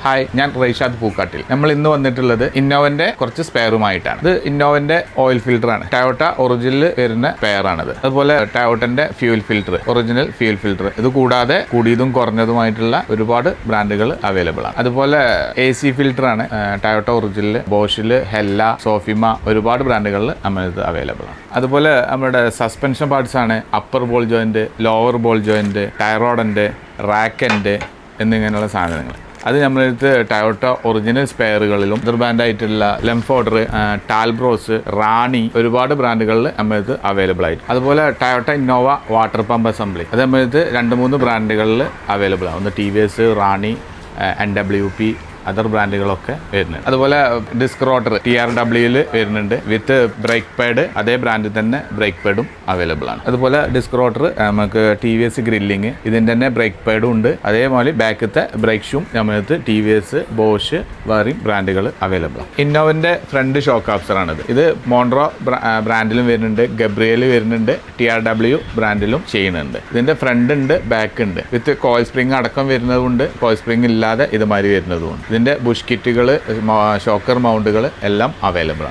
Hi, ഞാൻ റൈഷാദ് പൂക്കാട്ടിൽ. നമ്മൾ ഇന്ന് വന്നിട്ടുള്ളത് ഇന്നോവന്റെ കുറച്ച് സ്പെയറുമായിട്ടാണ്. ഇത് ഇന്നോവന്റെ ഓയിൽ ഫിൽറ്റർ ആണ്. ടയോട്ട ഒറിജിനൽ വരുന്ന സ്പെയർ ആണത്. അതുപോലെ ടയോട്ടന്റെ fuel filter, original fuel filter. ഇത് കൂടാതെ കൂടിയതും കുറഞ്ഞതുമായിട്ടുള്ള ഒരുപാട് ബ്രാൻഡുകൾ അവൈലബിൾ ആണ്. അതുപോലെ AC ഫിൽറ്റർ ആണ്. ടയോട്ട ഒറിജിനൽ, ബോഷിൽ, ഹെല്ല, സോഫിമ, ഒരുപാട് ബ്രാൻഡുകളിൽ നമ്മളിത് അവൈലബിൾ ആണ്. അതുപോലെ നമ്മുടെ സസ്പെൻഷൻ പാർട്സ് ആണ് upper ball joint, lower ball joint, ടയറോഡന്റ്, റാക്കന്റ് എന്നിങ്ങനെയുള്ള സാധനങ്ങൾ. അത് നമ്മളെടുത്ത് ടയോട്ട ഒറിജിനൽ സ്പെയറുകളിലും അതർ ബ്രാൻഡായിട്ടുള്ള ലെംഫോർഡർ, ടാൽബ്രോസ്, റാണി, ഒരുപാട് ബ്രാൻഡുകളിൽ നമ്മളെടുത്ത് അവൈലബിൾ ആയിട്ട്. അതുപോലെ Toyota Innova water pump assembly, അത് നമ്മളെടുത്ത് 2-3 ബ്രാൻഡുകളിൽ അവൈലബിൾ ആണ്. ഒന്ന് TVS, റാണി, NWP, അതർ ബ്രാൻഡുകളൊക്കെ വരുന്നുണ്ട്. അതുപോലെ ഡിസ്ക് റോട്ടർ TRW വരുന്നുണ്ട് വിത്ത് ബ്രേക്ക് പാഡ്. അതേ ബ്രാൻഡിൽ തന്നെ ബ്രേക്ക് പാഡും അവൈലബിൾ ആണ്. അതുപോലെ ഡിസ്ക് റോട്ടർ നമുക്ക് TVS ഗ്രില്ലിങ്, ഇതിൻ്റെ തന്നെ ബ്രേക്ക് പാഡും ഉണ്ട്. അതേപോലെ ബാക്കത്തെ ബ്രേക്ക് ഷൂം നമുക്ക് TVS, ബോഷ്, വേറെയും ബ്രാൻഡുകൾ അവൈലബിൾ ആണ്. ഇന്നോവന്റെ ഫ്രണ്ട് ഷോക്ക് ആബ്സറാണിത്. ഇത് മോൺട്രോ ബ്രാൻഡിലും വരുന്നുണ്ട്, ഗബ്രിയൽ വരുന്നുണ്ട്, TRW ബ്രാൻഡിലും ചെയ്യുന്നുണ്ട്. ഇതിന്റെ ഫ്രണ്ട് ഉണ്ട്, ബാക്ക് ഉണ്ട്. വിത്ത് കോയിൽ സ്പ്രിംഗ് അടക്കം വരുന്നതുകൊണ്ട് കോയിൽ സ്പ്രിംഗ് ഇല്ലാതെ ഇതുമാതിരി വരുന്നതുകൊണ്ട്. ഇതിന്റെ ബുഷ് കിറ്റുകൾ, ഷോക്കർ മൗണ്ടുകൾ എല്ലാം അവൈലബിൾ ആണ്.